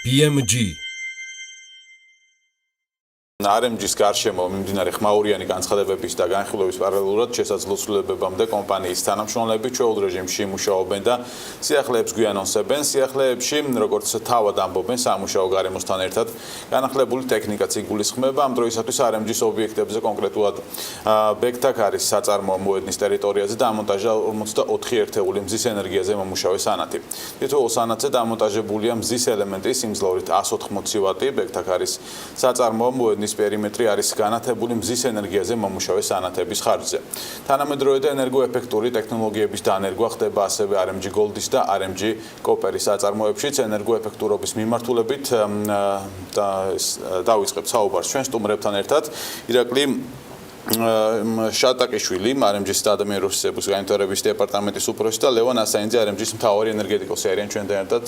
BMG RMG-ის გარშემო მიმდინარე ხმაურიანი განცხადებების და განხილვების პარალელურად შესაძლო ცვლილებებამდე კომპანიის თანამშრომლები ჩვეულ რეჟიმში მუშაობენ და სიახლეებს გვიანონსებენ. სიახლეებში, როგორც თავად ამბობენ, სამუშაო გარემოსთან ერთად განახლებული ტექნიკაც იგულისხმება. ამ დროისათვის RMG-ის ობიექტებზე კონკრეტულად ბექთაქარის საწარმოო მოედნის ტერიტორიაზე დამონტაჟდა 44 ერთეული მზის ენერგიაზე მომუშავე სანათი. თითოეულ სანათზე დამონტაჟებულია მზის ელემენტი სიმძლავრით 180 ვატი. ბექთაქარის საწარმოო მოედნის პერიმეტრი არის განათებული მზის ენერგიაზე მომუშავე სანათების ხარჯზე. თანამედროვე და ენერგოეფექტური ტექნოლოგიების დანერგვა ხდება ასევე RMG Gold-ის და RMG Copper-ის საწარმოებშიც ენერგოეფექტურობის მიმართულებით დავიწყებთ საუბარს ჩვენ სტუმრებთან ერთად. ირაკლი შატაკიშვილი, RMG-ის ადამიანური რესურსების განვითარების დეპარტამენტის უფროსი და ლევან ასაინძე, RMG-ის მთავარი ენერგეტიკოსი არიან ჩვენთან ერთად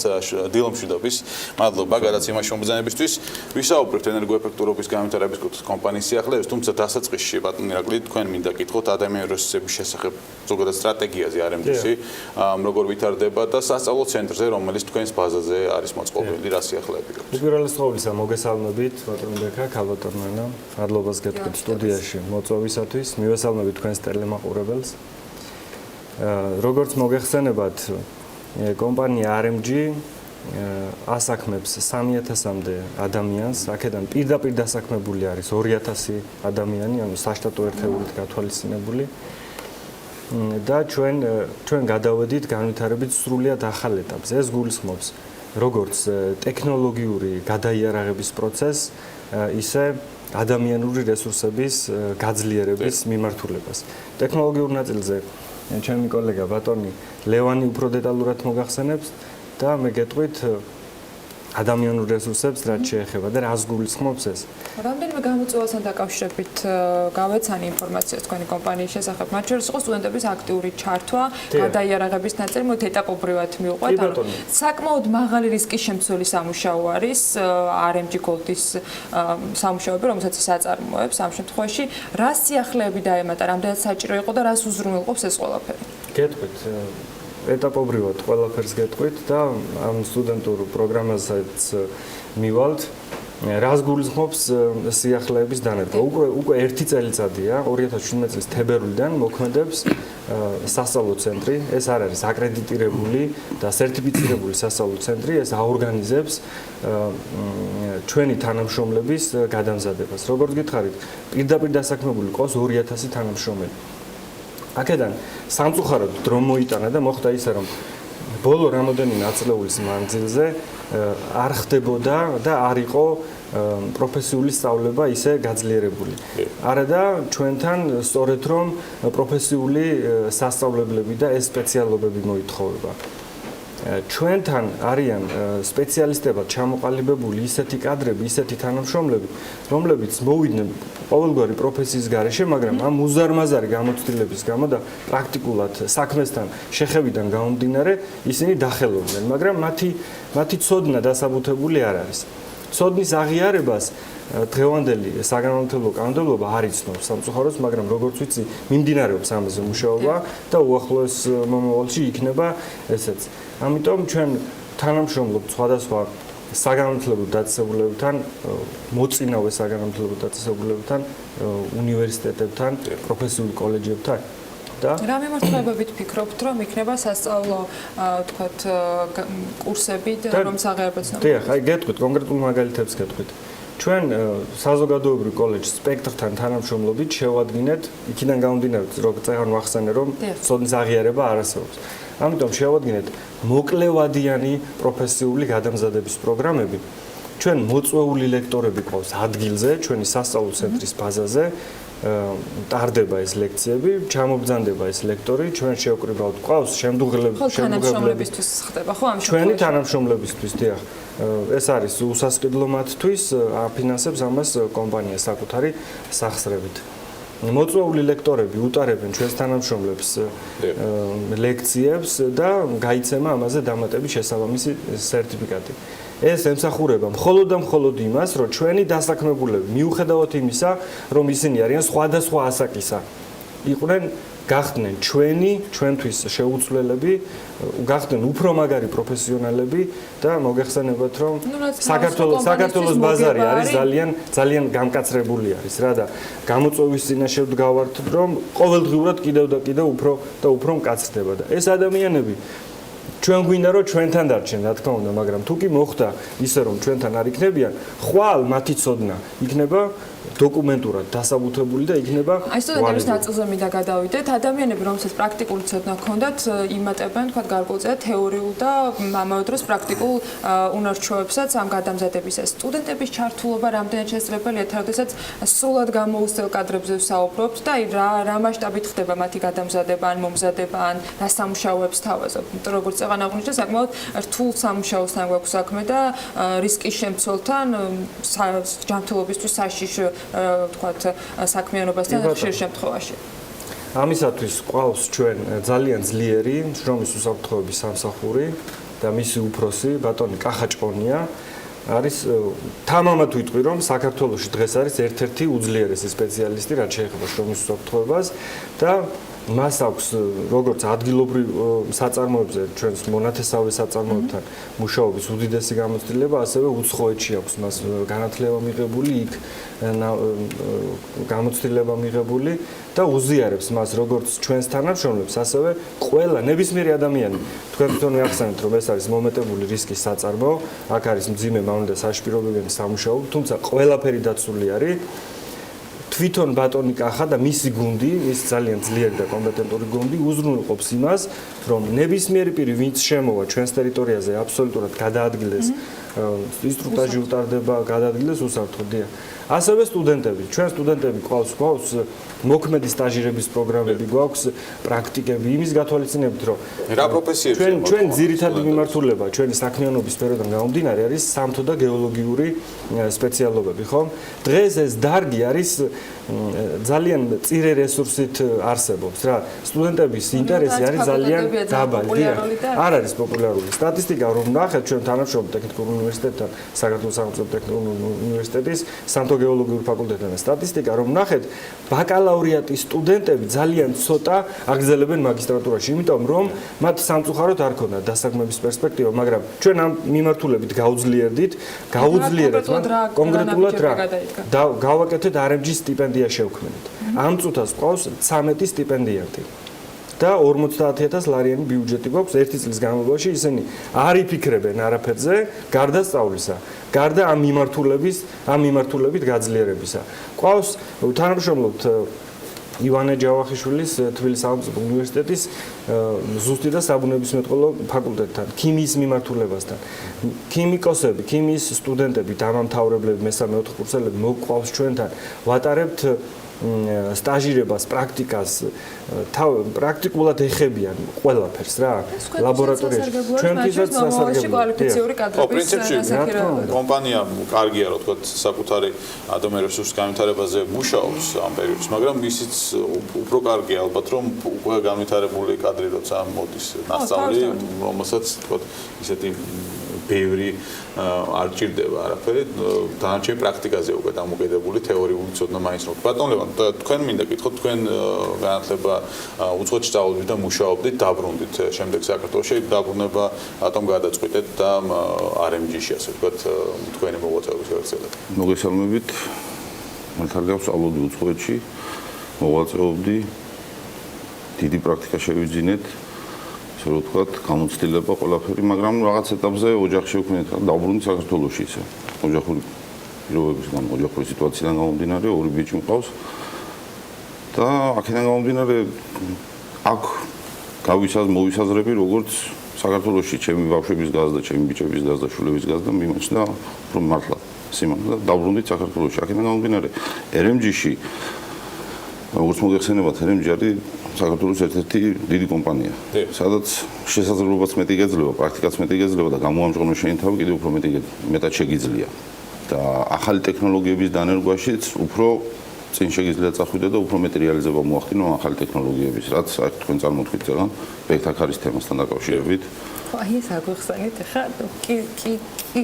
დილომშვიდობის. მადლობა გადაცემაში მომბრძანებისთვის. ვისაუბრებთ ენერგოეფექტურობის განვითარების კომპანიის სიახლეებს, თუმცა დასაწყისში ბატონ ირაკლი, თქვენ მინდა გითხოთ ადამიანური რესურსების შესახებ ზოგადად სტრატეგიაზე RMG-ში, როგორ ვითარდება და სასწავლო ცენტრზე, რომელიც თქვენს ბაზაზე არის მოწყობილი, რა სიახლეები გაქვთ. უპირველეს ყოვლისა მოგესალმებით, ბატონ ბექა, ქალბატონმა, მადლობას გეტყვით სტუდიაში. მოწვევისათვის მივესალმებით თქვენს ტელემაყურებელს. როგორც მოგეხსენებათ, კომპანია RMG ასაქმებს 3000-მდე ადამიანს, აქედან პირდაპირ დასაქმებული არის 2000 ადამიანი, ანუ საშტატო ერთეულით გათვალისწინებული. და ჩვენ გადავედით განვითარებით სრულიად ახალ ეტაპზე. ეს გულისხმობს როგორც ტექნოლოგიური გადაიარაღების პროცესს, ისე ადამიანური რესურსების გაძლიერების მიმართულებას. ტექნოლოგიურ ნაწილზე ჩემი კოლეგა ბატონი ლევანი უფრო დეტალურად მოგახსენებს და მე გეტყვით ადამიანურ რესურსებს რაც შეეხება და რას გულისხმობს ეს. რამდენიმე გამოწვევასთან დაკავშირებით გავეცანი ინფორმაცია თქვენი კომპანიის შესახებ. მათ შორის იყო სტუდენტების აქტიური ჩართვა, გადაიარაღების ნაწილი, მოდი ეტაპობრივად მივყვეთ. საკმაოდ მაღალი რისკის შემცველი სამუშაო არის RMG Gold-ის სამუშაოები, რომელსაც ის აწარმოებს. ამ შემთხვევაში რა სიახლეები დაემატა, რამდენად საჭირო იყო და რას უზრუნველყოფს ეს ყველაფერი? გეტყვით ეტაპობრივად ყველაფერს გეტყვით და ამ სტუდენტურ პროგრამასაც მივალთ. რას გულისხმობს სიახლეების დანერგვა? უკვე 1 წელიწადია, 2017 წლის თებერვლიდან მოქმედებს სასწავლო ცენტრი. ეს არ არის აკრედიტირებული და სერტიფიცირებული სასწავლო ცენტრი, ეს აორგანიზებს ჩვენი თანამშრომლების გადამზადებას. როგორც გითხარით, პირდაპირ დასაქმებული ყავს 2000 თანამშრომელი. აქედან სამწუხაროდ დრო მოიტანა და მოხდა ისე, რომ ბოლო რამოდენიმე აწლეულის მანძილზე არ ხდებოდა და არ იყო პროფესიული სწავლება ისე გაძლიერებული. არადა ჩვენთან სწორედ რომ პროფესიული სასწავლებლები და ეს სპეციალობები მოითხოვება. ჩვენთან არიან სპეციალისტებად ჩამოყალიბებული ისეთი კადრები, ისეთი თანამშრომლები, რომლებიც მოვიდნენ ყოველგვარი პროფესიის გარეშე, მაგრამ ამ უზარმაზარი გამოცდილების გამო და პრაქტიკულად საქმესთან შეხებიდან გამომდინარე, ისინი დახელობდნენ, მაგრამ მათი ცოდნა დასაბუთებული არ არის. ცოდნის აღიარებას დღევანდელი საგანმანათლებლო კანონმდებლობა არ იცნობს სამწუხაროდ, მაგრამ როგორც ვიცი, მიმდინარეობს ამაზე მუშაობა და უახლოეს მომავალში იქნება ესეც. ამიტომ ჩვენ თანამშრომლობთ სხვადასხვა საგანმანათლებლო დაწესებულებებთან, მოწინავე საგანმანათლებლო დაწესებულებებთან, უნივერსიტეტებთან, პროფესიული კოლეჯებთან. რა მიმართულებებით ფიქრობთ, რომ იქნება სასწავლო, თქვათ, კურსები, რომ საღიარებაც ნება? დიახ, აი გეტყვით, კონკრეტულ მაგალითებს გეტყვით. ჩვენ საზოგადოებრივ კოლეჯ სპექტრთან თანამშრომლობით შევადგინეთ, იქიდან გამომდინარე, რომ წეგან ვახსენე, რომ ცოდნის აღიარება არ არსებობს. ამიტომ შევადგინეთ მოკლევადიანი პროფესიული გადამზადების პროგრამები. ჩვენ მოწვეული ლექტორები ყავს ადგილზე, ჩვენი სასწავლო ცენტრის ბაზაზე. ტარდება ეს ლექციები, ჩამობრძანდება ეს ლექტორი, ჩვენ შევკრიბავთ ყავს შემდგომლებისთვის ხდება, ხო ამ შემთხვევაში? ჩვენი თანამშრომლებისთვის, დიახ. ეს არის უსასყიდლო მათთვის, აფინანსებს ამას კომპანია საკუთარი სახსრებით. მოწვეული ლექტორები უტარებენ ჩვენს თანამშრომლებს ლექციებს და გაიცემა ამაზე დამატების შესაბამისი სერტიფიკატი. ეს ემსახურება მხოლოდ და მხოლოდ იმას, რომ ჩვენი დასაქმებულები, მიუხედავად იმისა, რომ ისინი არიან სხვადასხვა ასაკისა, იყვნენ გახდნენ ჩვენთვის შეუცვლელები, გახდნენ უფრო მაგარი პროფესიონალები და მოგეხსენებათ რომ საქართველოს ბაზარი არის ძალიან გამკაცრებული არის რა და გამოწვევის წინაშე ვდგავართ რომ ყოველდღიურად კიდევ და კიდევ უფრო მკაცრდება და ეს ადამიანები ჩვენ გვინდა რომ ჩვენთან დარჩენ რა თქმა უნდა მაგრამ თუ კი მოხდა ისე რომ ჩვენთან არ იქნებიან ხვალ მათი ცოდნა იქნება დოკუმენტურად დასაბუთებული და იქნება აი სტუდენტების ნაწილზე მინდა გადავიდეთ ადამიანები რომელსაც პრაქტიკული ცოდნა ჰქონდათ იმატებენ თქვა გარკვეულწილად თეორიულ და ამავე დროს პრაქტიკულ უნარჩვევებსაც ამ გადამზადების ეს სტუდენტების ჩართულობა რამდენად შესაძლებელია თორემ სრულად გამოუცდელ კადრებზე ვსაუბრობთ და აი რა მასშტაბით ხდება მათი გადამზადება ან მომზადება ან რა სამუშაოებს თავაზობთ იმიტომ როგორც წეგან აღნიშნე საკმაოდ რთულ სამუშაოსთან გვაქვს საქმე და რისკის შემცველთან ჯანმრთელობისთვის საშიშ ვთქვათ საქმიანობასთან ხშირ შემთხვევაში. ამისათვის ყავს ჩვენ ძალიან ძლიერი შრომის უსაფრთხოების სამსახური და მისი უფროსი ბატონი კახაჭყონია არის თამამად ვიტყვი რომ საქართველოში დღეს არის ერთ-ერთი უძლიერესი სპეციალისტი რაც შეეხება შრომის უსაფრთხოებას და მას აქვს როგორც ადგილობრივ საწარმოებზე ჩვენს მონათესავე საწარმოებთან მუშაობის უდიდესი გამოცდილება, ასევე უცხოეთში აქვს მას განათლება მიღებული, იქ გამოცდილება მიღებული და უზიარებს მას როგორც ჩვენს თანამშრომლებს, ასევე ყველა ნებისმიერი ადამიანი. თქვენ თვითონ ახსენეთ რომ ეს არის მომეტებული რისკის საწარმო, აქ არის მძიმე მავნე და საშპირობებიანი სამუშაო, თუმცა ყველაფერი დაცული არის. თვითონ ბატონი კახა და მისი გუნდი, ის ძალიან ძლიერი და კომპეტენტური გუნდი უზრუნველყოფს იმას, რომ ნებისმიერი პირი, ვინც შემოვა ჩვენს ტერიტორიაზე, აბსოლუტურად გადაადგილეს ინსტრუქტაჟი უტარდება, გადაადგილეს უსაფრთხოდ. ასევე სტუდენტები, ჩვენ სტუდენტები გვაქვს მოქმედი სტაჟირების პროგრამები, გვაქვს პრაქტიკები, იმის გათვალისწინებით, რომ რა პროფესიებია ჩვენ ძირითადი მიმართულება, ჩვენი საქმიანობის სფეროდან გამომდინარე არის სამთო და გეოლოგიური სპეციალობები, ხო? დღეს ეს დარგი არის ძალიან მწირე რესურსით არსებობს რა. სტუდენტების ინტერესი არის ძალიან დაბალი. არ არის პოპულარული. სტატისტიკა რომ ნახეთ ჩვენ თანამშრომლობთ ტექნიკურ უნივერსიტეტთან, საქართველოს სახელმწიფო ტექნიკური უნივერსიტეტის სამთო გეოლოგიურ ფაკულტეტთან. სტატისტიკა რომ ნახეთ, ბაკალავრიატის სტუდენტები ძალიან ცოტა აგრძელებენ მაგისტრატურაში, იმიტომ რომ მათ სამწუხაროდ არ ქონდათ დასაქმების პერსპექტივა, მაგრამ ჩვენ ამ მიმართულებით გავუძლიერდით კონკრეტულად რა გავაკეთეთ RMG სტიპენდია შევქმნით. ამ წუთას ყავს 13 სტიპენდიანტი. და 50,000 ლარიანი ბიუჯეტი გვაქვს ერთი წლის განმავლობაში ისინი არ იფიქრებენ არაფერზე გარდა სწავლისა გარდა ამ მიმართულებით გაძლიერებისა ყავს თანამშრომლობთ ივანე ჯავახიშვილის თბილისის სახელმწიფო უნივერსიტეტის ზუსტი და საბუნებისმეტყველო ფაკულტეტთან ქიმიის მიმართულებასთან ქიმიკოსები ქიმიის სტუდენტები დამამთავრებლები მესამე-4 კურსელები მოგვყავს ჩვენთან ვატარებთ სტაჟირებას, პრაქტიკას, პრაქტიკულად ეხებიან ყველაფერს რა, ლაბორატორიაში. ჩვენთვისაც კვალიფიციური კადრების სასახირავად. კომპანია კარგია, რა თქვა, საკუთარი ადამიანის რესურსის განვითარებაზე მუშაობს ამ პერიოდში, მაგრამ ისიც უფრო კარგია ალბათ, რომ უკვე განვითარებული კადრი როცა მოდის ნასწავლი, რომელსაც თქვა, ისეთი ბევრი არ ჭირდება არაფერი, დანარჩენი პრაქტიკაზე უკვე დამოკიდებული თეორიული ცოდნა მაინც რომ. ბატონ ლევან, თქვენ მინდა გითხოთ, თქვენ განათლება უცხოეთში სწავლობდით და მუშაობდით, დაბრუნდით შემდეგ საქართველოში, დაბრუნება რატომ გადაწყვიტეთ და RMG-ში ასე ვთქვათ, თქვენი მოღვაწეობის გაგრძელება. მოგესალმებით. მართალია სწავლობდი უცხოეთში, მოღვაწეობდი, დიდი პრაქტიკა შევიძინეთ. რო ვთქვათ, გამოცდილება ყველაფერი, მაგრამ რაღაც ეტაპზე ოჯახში ვქნით, დაბრუნდი საქართველოში ისე. ოჯახური პირობების გამო, ოჯახური სიტუაციიდან გამომდინარე, ორი ბიჭი მყავს. და აქედან გამომდინარე, აქ მოვისაზრები, როგორც საქართველოში ჩემი ბავშვების გაზრდა, ჩემი ბიჭების გაზრდა, შვილების გაზრდა მიმოჩნდა, რომ მართლა სიმართლე და დაბრუნდი საქართველოში. აქედან გამომდინარე, RMG-ში როგორც მოგეხსენებათ, RMG არის საქართველოს ერთ-ერთი დიდი კომპანია, სადაც შესაძლებლობაც მეტი გეძლება, პრაქტიკაც მეტი გეძლება და გამოამჟღავნო შენი თავი კიდევ უფრო მეტად შეგიძლია. და ახალი ტექნოლოგიების დანერგვაშიც უფრო წინ შეგიძლია წახვიდე და უფრო მეტი რეალიზება მოახდინო ახალი ტექნოლოგიების, რაც აქ თქვენ წარმოთქვით ძალიან ბექთაქარის თემასთან დაკავშირებით. აი ეს აგვიხსენით ხა კი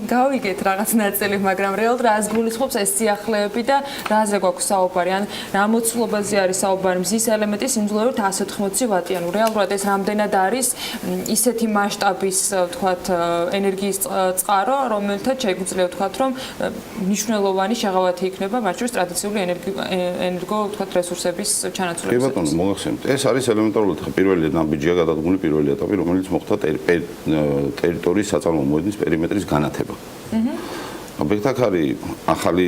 გავიგეთ რაღაც ნაწილი, მაგრამ რეალურად რას გულისხმობს ეს სიახლეები და რაზე გვაქვს საუბარი? ან რა მოცულობაზე არის საუბარი? მზის ელემენტი სიმძლავრედ 180 ვატი. ანუ რეალურად ეს რამდენად არის ისეთი მასშტაბის, ვთქვათ, ენერგიის წყარო, რომელთაც შეგვიძლია ვთქვათ, რომ მნიშვნელოვანი შეღავათი იქნება მათ შორის ტრადიციული ენერგო, ვთქვათ, რესურსების ჩანაცვლების. კი ბატონო, მოგახსენებთ. ეს არის ელემენტარულად პირველი ნაბიჯია გადადგმული პირველი ეტაპი, რომელიც მოხდა ტერიტორიის საწარმოო მოედნის პერიმეტრის განათება. ობიექტად არის ახალი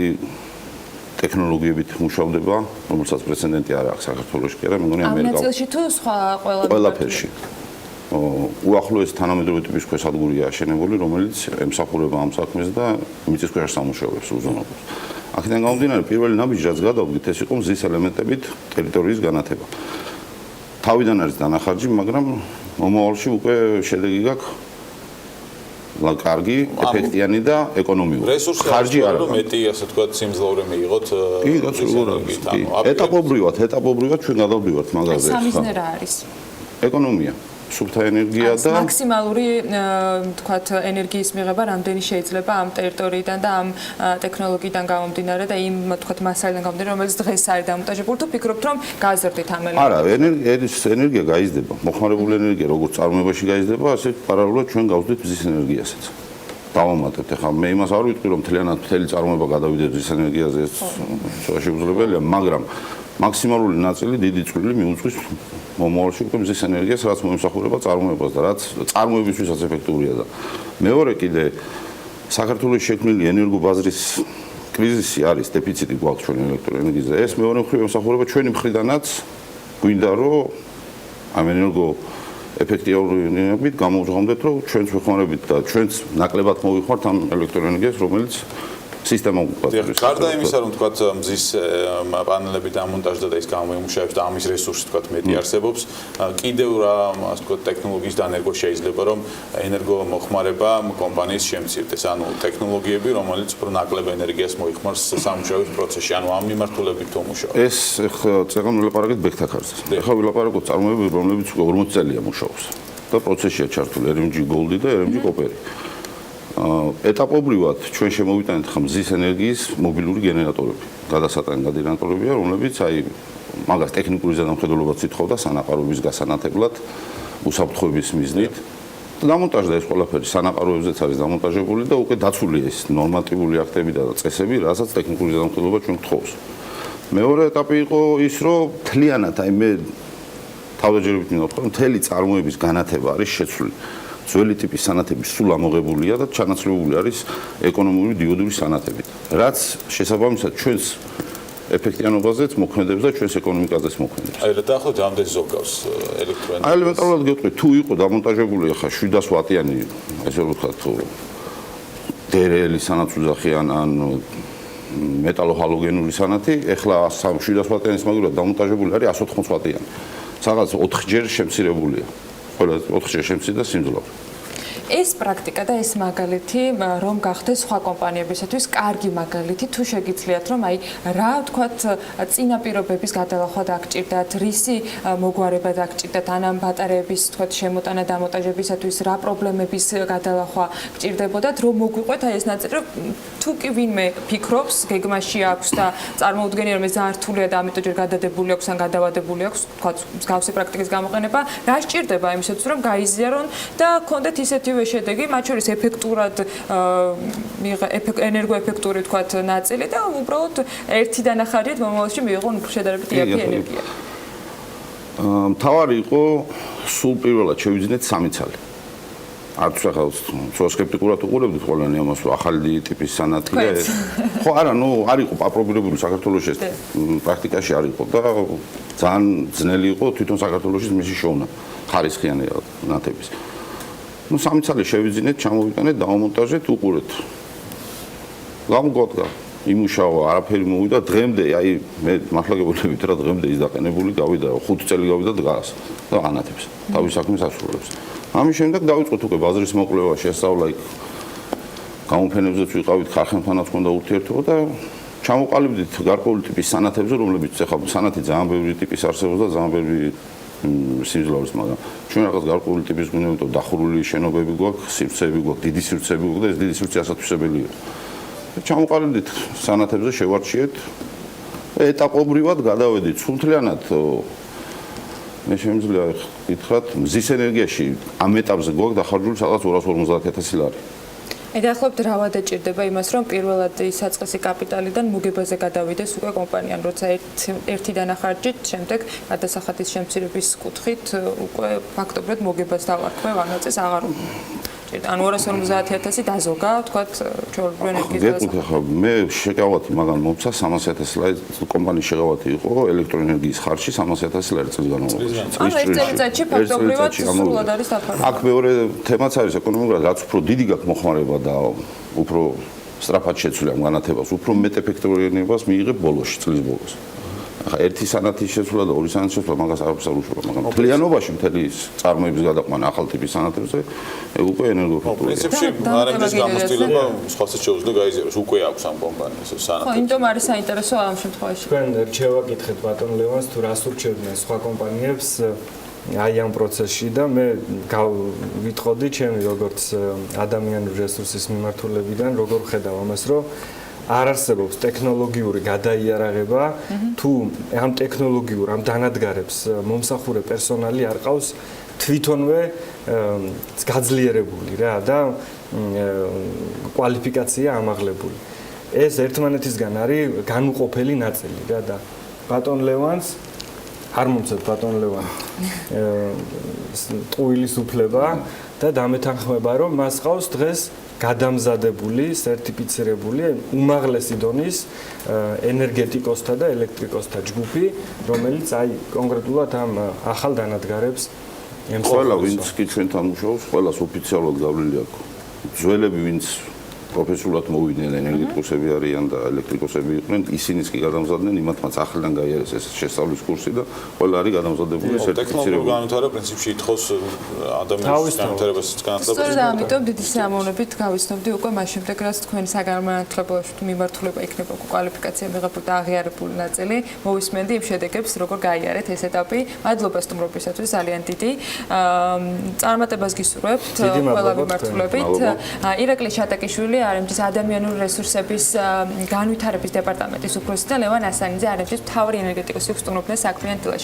ტექნოლოგიებით მუშავდება, რომელსაც პრეცედენტი არ აქვს საქართველოში, კი არა, მე მგონი ამერიკა. ამ ნაწილში თუ სხვა ყველაფერში. უახლოეს თანამედროვე ტიპის ქვესადგურია აშენებული, რომელიც ემსახურება ამ საქმეს და მიწისქვეშა სამუშაოებს უზრუნველყოფს. აქედან გამომდინარე, პირველი ნაბიჯი, რაც გადავდგით, ეს იყო მზის ელემენტებით ტერიტორიის განათება. თავიდან არის დანახარჯი, მაგრამ მომავალში უკვე შედეგი გაქვს კარგი, ეფექტიანი და ეკონომიური. ხარჯი არ აქვს. მეტი, ასე ვთქვათ, სიმძლავრე მიიღოთ. კი, გასულიყო. ეტაპობრივად ჩვენ გადავდივართ მაგაზე. სამიზნე რა არის? ეკონომია. სუფთა ენერგია და მაქსიმალური ვთქვათ ენერგიის მიღება რამდენი შეიძლება ამ ტერიტორიიდან და ამ ტექნოლოგიიდან გამომდინარე და იმ ვთქვათ მასალიდან გამომდინარე რომელიც დღეს არის დამონტაჟებული თუ ფიქრობთ რომ გაზრდით ამ ელემენტებს? არა, ენერგია გაიზრდება. მოხმარებული ენერგია როგორც წარმოებაში გაიზრდება, ასე პარალელურად ჩვენ გავზრდით მზის ენერგიასაც. დავამატებთ. ახლა მე იმას არ ვიტყვი რომ მთლიანად მთელი წარმოება გადავიდეთ მზის ენერგიაზე, ეს შეუძლებელია, მაგრამ მაქსიმალური ნაწილი დიდი წვლილი მიუძღვის მომავალში უკვე მზის ენერგიას, რაც მოიმსახურება წარმოებას და რაც წარმოებისთვისაც ეფექტურია და მეორე კიდე საქართველოს შექმნილი ენერგობაზრის კრიზისი არის, დეფიციტი გვაქვს ჩვენ ელექტროენერგიაზე. ეს მეორე მხრივ ემსახურება ჩვენი მხრიდანაც გვინდა რომ ამ ენერგო ეფექტიურობით გამოვჟღავნდეთ, რომ ჩვენც ვეხმარებით და ჩვენც ნაკლებად მოვიხმართ ამ ელექტროენერგიას, რომელიც სისტემა გვაქვს. გარდა იმისა, რომ თქვათ მზის პანელები დამონტაჟდა და ის გამოიმუშავებს და ამის რესურსი თქვათ მეტი არსებობს, კიდევ რა, ასე ვთქვათ, ტექნოლოგიის დანერგვა შეიძლება, რომ ენერგომოხმარება კომპანიის შემცირდეს, ანუ ტექნოლოგიები, რომელიც უფრო ნაკლებ ენერგიას მოიხმარს სამუშაოს პროცესში, ანუ ამ მიმართულებით თუ მუშაობთ. ეს წეგან ვილაპარაკეთ ბექთაქარზე. ახლა ვილაპარაკოთ წარმოებები, რომლებიც 40 წელია მუშაობს და პროცესშია ჩართული RMG Gold და RMG Copper. ეტაპობრივად ჩვენ შემოვიტანეთ ხა მზის ენერგიის მობილური გენერატორები, გადასატანი გენერატორებია, რომლებიც აი მაგას ტექნიკური ზედამხედველობაც ითხოვდა სანაყაროების გასანათებლად, უსაფრთხოების მიზნით. დამონტაჟდა ეს ყველაფერი სანაყაროებზეც არის დამონტაჟებული და უკვე დაცულია ეს ნორმატიული აქტები და წესები, რასაც ტექნიკური ზედამხედველობა ჩვენ გთხოვს. მეორე ეტაპი იყო ის, რომ მთლიანად აი მე თავდაჯერებით მინდა ვთქვა, რომ მთელი წარმოების განათება არის შეცვლილი. ძველი ტიპის სანათები სულ ამოღებულია და ჩანაცვლებული არის ეკონომიური დიოდური სანათებით, რაც შესაბამისად ჩვენს ეფექტიანობაზეც მოქმედებს და ჩვენს ეკონომიკაზეც მოქმედებს. აი, დაახლოებით ამდენ ზოგავს ელექტროენერგია. აი, ელემენტარულად გეტყვი, თუ იყო დამონტაჟებული ახლა 700 ვატიანი, ესე ვთქვათ, დერელი სანაცვლოძახი ან მეტალოჰალოგენური სანათი, ახლა 700 ვატიანის მაგალითად დამონტაჟებული არის 180 ვატიანი. სადღაც 4-ჯერ შემცირებულია. ყველა 4-ჯერ შემცირდა სიმძლავრე. ეს პრაქტიკა და ეს მაგალითი რომ გახდეს სხვა კომპანიებისათვის კარგი მაგალითი თუ შეგიძლიათ რომ აი რა ვთქვათ წინაპირობების გადალახვა დაგჭირდათ, რისი მოგვარება დაგჭირდათ, ან ბატარეების ვთქვათ შემოტანა დამონტაჟებისათვის რა პრობლემების გადალახვა გჭირდებოდათ, რომ მოგვიყვეთ აი ეს ნაწილი, რომ თუ კი ვინმე ფიქრობს, გეგმაში აქვს და წარმოუდგენია რომ ეს ძალიან რთულია და ამიტომ ჯერ გადადებული აქვს ან გადავადებული აქვს, ვთქვათ მსგავსი პრაქტიკის გამოყენება, რა სჭირდება იმისათვის რომ გაიზიარონ და გქონდეთ ისეთი შედეგი, მათ შორის ეფექტურად ენერგოეფექტური თქვათ ნაწილი და უბრალოდ ერთი დანახარჯით მომავალში მიიღონ შედარებით იაფი ენერგია. მთავარი იყო სულ პირველად შევიძინეთ სამი ცალი. არც ახლა სხვა სკეპტიკურად უყურებდით ყველანი ამას, რომ ახალი ტიპის სანათია ეს. ხო, არა, ნუ არ იყო აპრობირებული საქართველოში ეს პრაქტიკაში არ იყო და ძალიან ძნელი იყო თვითონ საქართველოში მისი შოვნა ხარისხიანი ნათების. ну სამი ცალი შევიძინეთ, ჩამოვიტანეთ, დავამონტაჟეთ, უყურეთ. გამოგვადგა, იმუშავა, არაფერი მოვიდა დღემდე, აი მე მართლა გეუბნებით რა დღემდე ის დაყენებული გავიდა, 5 წელი გავიდა დგას და ანათებს. თავის საქმეს ასრულებს. ამის შემდეგ დავიწყოთ უკვე ბაზრის მოკვლევა, შესწავლა იქ გამოფენებზეც ვიყავით, ხალხთანაც მქონდა ურთიერთობა და ჩამოყალიბდით გარკვეული ტიპის სანათებზე, რომლებიც ახლა სანათი ძალიან ბევრი ტიპის არსებობს და ძალიან ბევრი სიმძლავრის, მაგრამ ჩვენ რაღაც გარკვეული ტიპის გვინდა, იმიტომ დახურული შენობები გვაქვს, სივრცეები გვაქვს, დიდი სივრცეები გვაქვს და ეს დიდი სივრცე ასათვისებელია. ჩამოყალიბდით სანათებზე, შევარჩიეთ, ეტაპობრივად გადავედით სრულთლიანად. მე შემიძლია გითხრათ, მზის ენერგიაში ამ ეტაპზე გვაქვს დახარჯული სადღაც 250,000 ლარი. ედახლობთ რა ვადაჭირდება იმას, რომ პირველად ის საწყისი კაპიტალიდან მოგებაზე გადავიდეს უკვე კომპანიამ, როცა ერთი დანახარჯით, შემდეგ გადასახადის შემცირების კუთხით უკვე ფაქტობრივად მოგებას დავარქვევ, ანუ წეს აღარ ანუ 250,000 დაზოგა, თქვათ, ჩვეულებრივი ენერგიის გეტყვით ახლა მე შეგავათი მაგან მომცა 300,000 ლარი კომპანიის შეგავათი იყო ელექტროენერგიის ხარჯი 300,000 ლარი წლის განმავლობაში. ანუ ერთ წელიწადში ფაქტობრივად სრულად არის დაფარული. აქ მეორე თემაც არის ეკონომიკურად, რაც უფრო დიდი გაქვს მოხმარება და უფრო სწრაფად შეცვლი ამ განათებას, უფრო მეტ ეფექტურობას მიიღებ ბოლოში, წლის ბოლოს. ახლა ერთი სანათის შეცვლა და ორი სანათის შეცვლა მაგას არაფერს არ უშუალო, მაგრამ მთლიანობაში მთელი წარმოების გადაყვანა ახალ ტიპის სანათებზე უკვე ენერგოეფექტურია. პრინციპში არამის გამოცდილება სხვასაც შეუძლია გაიზიაროს, უკვე აქვს ამ კომპანიას სანათი. ხო, იმიტომ არის საინტერესო ამ შემთხვევაში. თქვენ რჩევა გითხეთ ბატონ ლევანს თუ რას ურჩევდნენ სხვა კომპანიებს აი ამ პროცესში და მე ვითხოვდი ჩემი როგორც ადამიანური რესურსის მიმართულებიდან როგორ ხედავ ამას, რომ არ არსებობს ტექნოლოგიური გადაიარაღება თუ ამ ტექნოლოგიურ ამ დანადგარებს მომსახურე პერსონალი არ ყავს თვითონვე გაძლიერებული რა და კვალიფიკაცია ამაღლებული. ეს ერთმანეთისგან არის განუყოფელი ნაწილი რა და ბატონ ლევანს არ მომცეთ ბატონ ლევან ტყუილის უფლება და დამეთანხმება რომ მას ყავს დღეს გადამზადებული, სერტიფიცირებული უმაღლესი დონის ენერგეტიკოსთა და ელექტრიკოსთა ჯგუფი, რომელიც აი კონკრეტულად ამ ახალ დანადგარებს ემსახურება. ყველა ვინც კი ჩვენთან მუშაობს, ყველას ოფიციალურად გავლილი აქვს. ძველები ვინც პროფესიულად მოვიდნენ ენერგეტიკოსები არიან და ელექტრიკოსები იყვნენ, ისინიც კი გადამზადდნენ, იმათაც ახლიდან გაიარეს ეს შესწავლის კურსი და ყველა არის გადამზადებული სერტიფიცირებული. ტექნოლოგიური განვითარება პრინციპში ითხოვს ადამიანის განვითარებას განათლებას. სწორედ ამიტომ დიდი სიამოვნებით გავიცნობდი უკვე მას შემდეგ, რაც თქვენ საგანმანათლებლო მიმართულება იქნება კვალიფიკაცია მიღებული და აღიარებული ნაწილი. მოვისმენდი იმ შედეგებს, როგორ გაიარეთ ეს ეტაპი. მადლობა სტუმრობისათვის, ძალიან დიდი. წარმატებას გისურვებთ ყველა მიმართულებით. ირაკლი შატაკიშვილი RMG-ის ადამიანური რესურსების განვითარების დეპარტამენტის უფროსი და ლევან ასანიძე RMG-ის მთავარი ენერგეტიკოსი სტუმრობდნენ საქმიან დილაში.